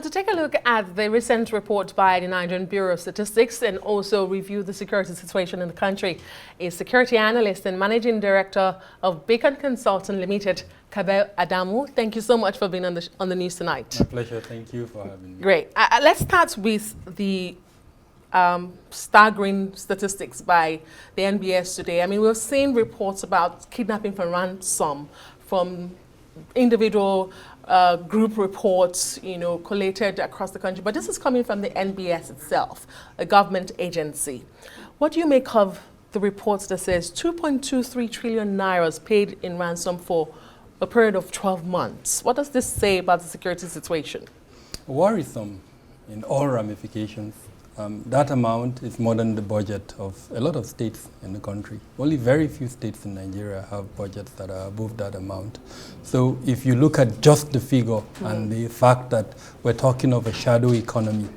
to take a look at the recent report by the Nigerian Bureau of Statistics and also review the security situation in the country is security analyst and managing director of Beacon Consulting Limited, Adamu. Thank you so much for being on the news tonight. My pleasure. Thank you for having me. Great. Let's start with the staggering statistics by the NBS today. I mean, we've seen reports about kidnapping for ransom from individual group reports, collated across the country. But this is coming from the NBS itself, a government agency. What do you make of the reports that says 2.23 trillion naira paid in ransom for a period of 12 months? What does this say about the security situation? Worrisome in all ramifications. That amount is more than the budget of a lot of states in the country. Only very few states in Nigeria have budgets that are above that amount. So if you look at just the figure and the fact that we're talking of a shadow economy,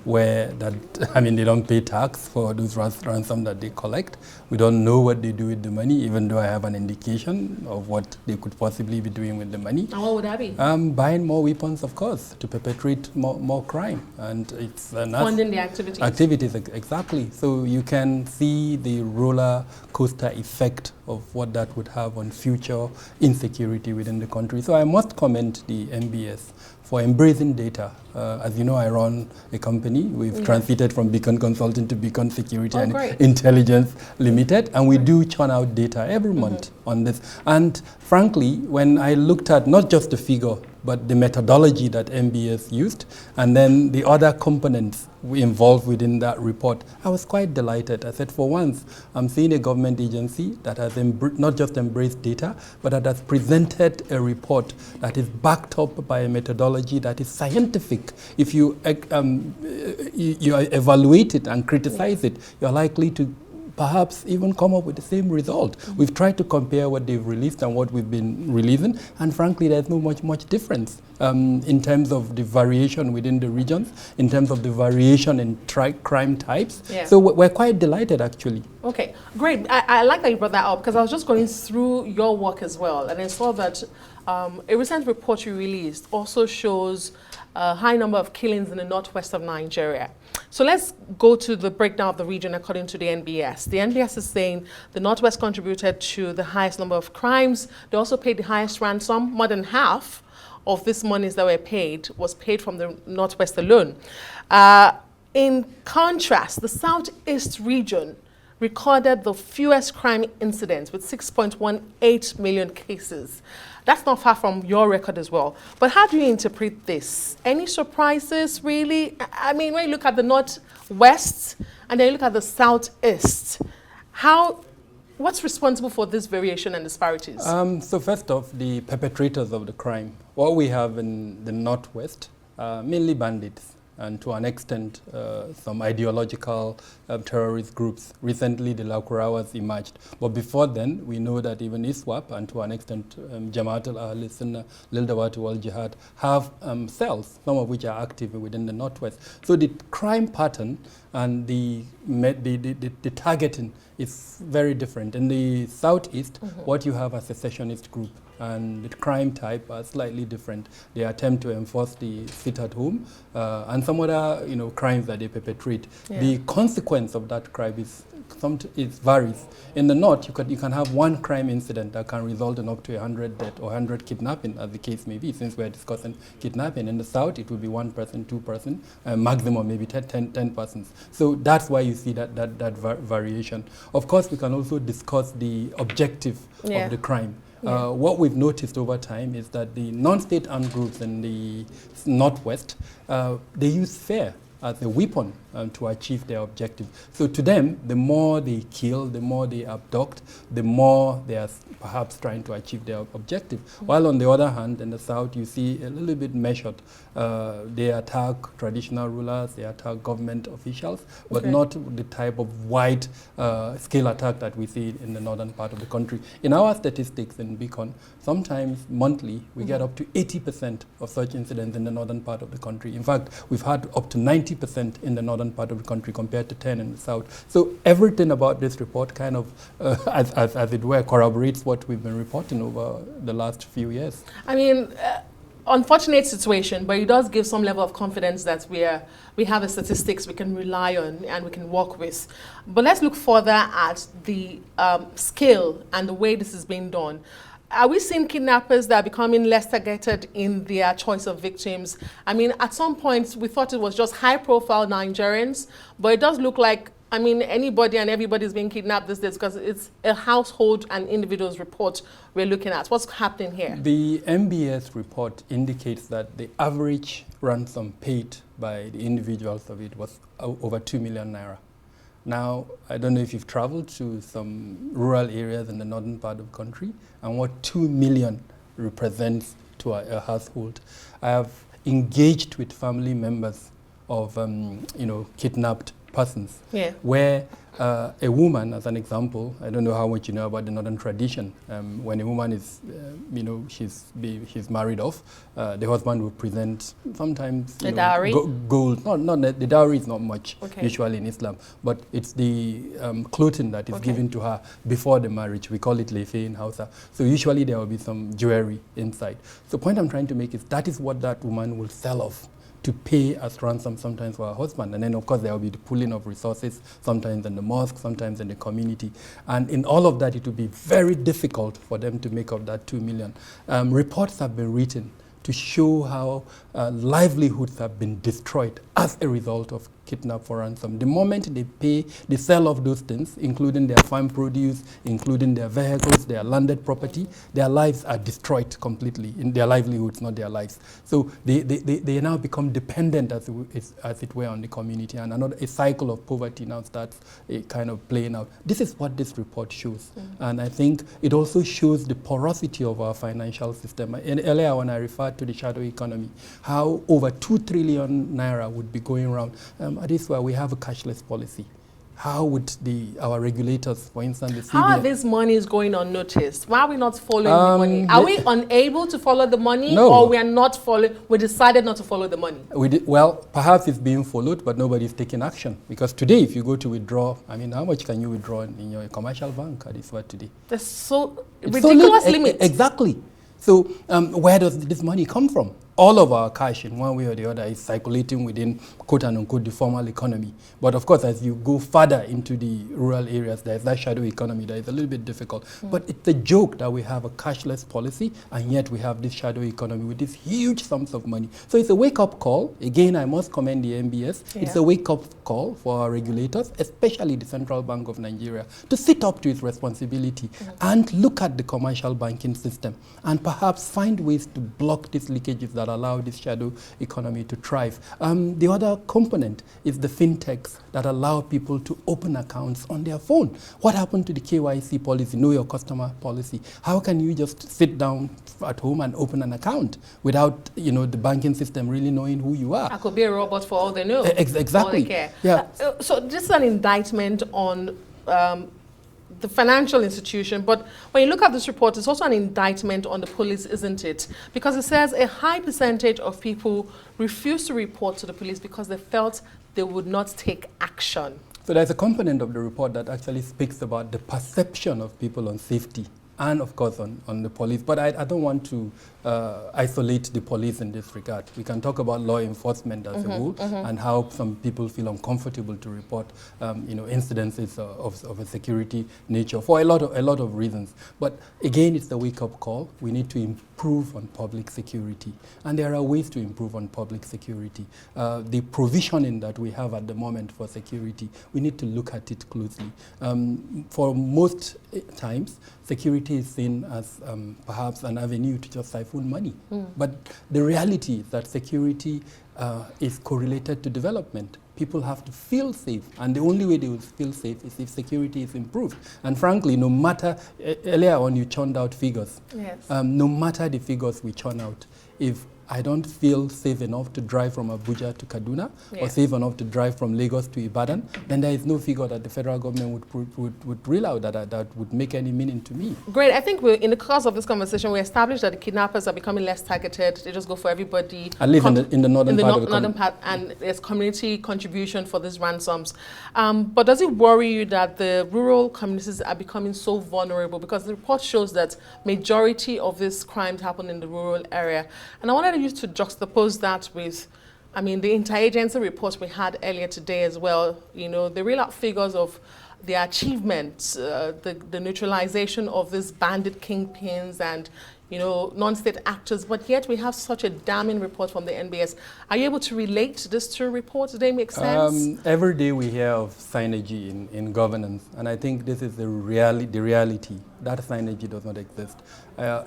where they don't pay tax for those ransom that they collect. We don't know what they do with the money, even though I have an indication of what they could possibly be doing with the money. And what would that be? Buying more weapons, of course, to perpetrate more crime. And it's funding the activities. Activities, exactly. So you can see the roller coaster effect of what that would have on future insecurity within the country. So I must commend the NBS for embracing data. As you know, I run a company. We've transited from Beacon Consulting to Beacon Security and Intelligence Limited, and we do churn out data every month on this. And frankly, when I looked at not just the figure, but the methodology that NBS used, and then the other components we involved within that report, I was quite delighted. I said, for once, I'm seeing a government agency that has not just embraced data, but that has presented a report that is backed up by a methodology that is scientific. If you evaluate it and criticize it, you're likely to perhaps even come up with the same result. We've tried to compare what they've released and what we've been releasing, and frankly, there's no much difference in terms of the variation within the regions, in terms of the variation in crime types. Yeah. So we're quite delighted, actually. Okay, great. I like that you brought that up, because I was just going through your work as well, and I saw that a recent report you released also shows a high number of killings in the northwest of Nigeria. So let's go to the breakdown of the region according to the NBS. The NBS is saying the Northwest contributed to the highest number of crimes. They also paid the highest ransom. More than half of these monies that were paid was paid from the Northwest alone. In contrast, the Southeast region recorded the fewest crime incidents with 6.18 million cases. That's not far from your record as well. But how do you interpret this? Any surprises, really? I mean, when you look at the Northwest and then you look at the Southeast, what's responsible for this variation and disparities? So first off, the perpetrators of the crime. What we have in the Northwest, mainly bandits, and to an extent, some ideological terrorist groups. Recently, the Lakurawas emerged. But before then, we know that even ISWAP and to an extent, Jamaat al-Ahl Sunnah, Lil Dawati wal Jihad, have cells, some of which are active within the Northwest. So the crime pattern and the targeting is very different. In the Southeast, what you have as a secessionist group, and the crime type are slightly different. They attempt to enforce the sit at home and some other crimes that they perpetrate. Yeah. The consequence of that crime it varies. In the North, you can have one crime incident that can result in up to 100 deaths or 100 kidnapping, as the case may be, since we're discussing kidnapping. In the South, it would be 1 person, 2 person, maximum maybe 10 persons. So that's why you see that variation. Of course, we can also discuss the objective of the crime. Yeah. What we've noticed over time is that the non-state armed groups in the Northwest, they use fear as a weapon to achieve their objective. So to them, the more they kill, the more they abduct, the more they are perhaps trying to achieve their objective. While on the other hand, in the South, you see a little bit measured. They attack traditional rulers, they attack government officials, but not the type of wide scale attack that we see in the northern part of the country. In our statistics in Beacon, sometimes monthly, we get up to 80% of such incidents in the northern part of the country. In fact, we've had up to 90% in the northern part of the country compared to 10 in the south. So everything about this report kind of, as it were, corroborates what we've been reporting over the last few years. I mean, unfortunate situation, but it does give some level of confidence that we have the statistics we can rely on and we can work with. But let's look further at the scale and the way this is being done. Are we seeing kidnappers that are becoming less targeted in their choice of victims? I mean, at some point, we thought it was just high-profile Nigerians, but it does look like, I mean, anybody and everybody is being kidnapped these days because it's a household and individuals report we're looking at. What's happening here? The NBS report indicates that the average ransom paid by the individuals of it was over 2 million naira. Now, I don't know if you've traveled to some rural areas in the northern part of the country and what 2 million represents to a household. I have engaged with family members of, kidnapped persons, where a woman, as an example, I don't know how much you know about the northern tradition. When a woman is, she's married off, the husband will present sometimes the dowry, gold. Not the dowry is not much usually in Islam, but it's the clothing that is given to her before the marriage. We call it lefe in Hausa. So usually there will be some jewelry inside. So the point I'm trying to make is that is what that woman will sell off to pay as ransom sometimes for her husband. And then, of course, there will be the pooling of resources, sometimes in the mosque, sometimes in the community. And in all of that, it will be very difficult for them to make up that 2 million. Reports have been written to show how livelihoods have been destroyed as a result of kidnap for ransom. The moment they pay, they sell off those things, including their farm produce, including their vehicles, their landed property, their lives are destroyed completely, in their livelihoods, not their lives. So they now become dependent, as it were, on the community, and a cycle of poverty now starts kind of playing out. This is what this report shows. And I think it also shows the porosity of our financial system. And earlier when I referred to the shadow economy, how over 2 trillion naira would be going around. At this where we have a cashless policy. How would our regulators, for instance, the CBN... How are these monies going unnoticed? Why are we not following the money? Are we unable to follow the money? No. Or we are not following, we decided not to follow the money? Well, perhaps it's being followed, but nobody is taking action. Because today, if you go to withdraw, I mean, how much can you withdraw in your commercial bank at this word today? There's so ridiculous limits. Exactly. So where does this money come from? All of our cash, in one way or the other, is circulating within, quote and unquote, the formal economy. But of course, as you go further into the rural areas, there's that shadow economy that is a little bit difficult. But it's a joke that we have a cashless policy, and yet we have this shadow economy with these huge sums of money. So it's a wake-up call. Again, I must commend the NBS. It's a wake-up call for our regulators, especially the Central Bank of Nigeria, to sit up to its responsibility and look at the commercial banking system and perhaps find ways to block these leakages that allow this shadow economy to thrive. The other component is the fintechs that allow people to open accounts on their phone. What happened to the KYC policy, know your customer policy? How can you just sit down at home and open an account without, the banking system really knowing who you are? I could be a robot for all they know. Exactly. All they care. Yeah. So this is an indictment on the financial institution, but when you look at this report, it's also an indictment on the police, isn't it? Because it says a high percentage of people refuse to report to the police because they felt they would not take action. So there's a component of the report that actually speaks about the perception of people on safety and, of course, on the police. But I don't want to isolate the police in this regard. We can talk about law enforcement as a whole and how some people feel uncomfortable to report, incidences of a security nature for a lot of reasons. But again, it's the wake-up call. We need to improve on public security, and there are ways to improve on public security. The provisioning that we have at the moment for security, we need to look at it closely. For most times, security is seen as perhaps an avenue to just siphon money. But the reality is that security is correlated to development. People have to feel safe, and the only way they will feel safe is if security is improved. And frankly, no matter, earlier on you churned out figures, no matter the figures we churn out, if I don't feel safe enough to drive from Abuja to Kaduna or safe enough to drive from Lagos to Ibadan, then there is no figure that the federal government would reel out that would make any meaning to me. Great. I think in the course of this conversation, we established that the kidnappers are becoming less targeted. They just go for everybody. I live in the northern part of the country. And there's community contribution for these ransoms. But does it worry you that the rural communities are becoming so vulnerable? Because the report shows that majority of these crimes happen in the rural area. And I wanted like you to juxtapose that with, I mean, the interagency report we had earlier today as well. You know, the real figures of the achievements, the neutralization of these bandit kingpins and, you know, non-state actors, but yet we have such a damning report from the NBS. Are you able to relate these two reports? Do they make sense? Every day we hear of synergy in governance, and I think this is the reality. That synergy does not exist.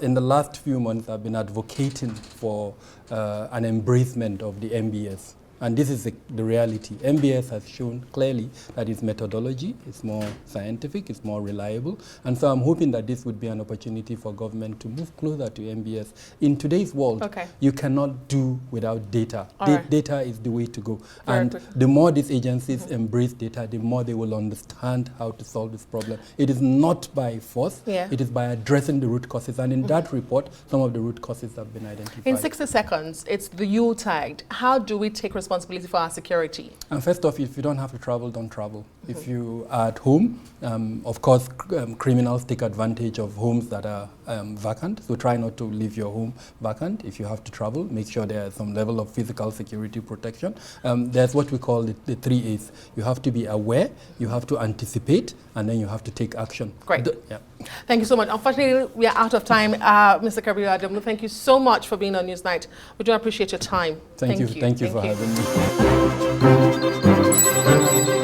In the last few months, I've been advocating for an embracement of the NBS. And this is the reality. NBS has shown clearly that its methodology is more scientific, it's more reliable. And so I'm hoping that this would be an opportunity for government to move closer to NBS. In today's world, you cannot do without data. Data is the way to go. The more these agencies embrace data, the more they will understand how to solve this problem. It is not by force, it is by addressing the root causes. And in that report, some of the root causes have been identified. In 60 seconds, it's the Yuletide. How do we take responsibility for our security? And first off, if you don't have to travel, don't travel. If you are at home, of course, criminals take advantage of homes that are vacant. So try not to leave your home vacant. If you have to travel, make sure there is some level of physical security protection. There's what we call the 3 A's. You have to be aware, you have to anticipate, and then you have to take action. Great. Thank you so much. Unfortunately, we are out of time. Mr. Kabiru Adamu, thank you so much for being on Newsnight. We do appreciate your time. Thank you for having me.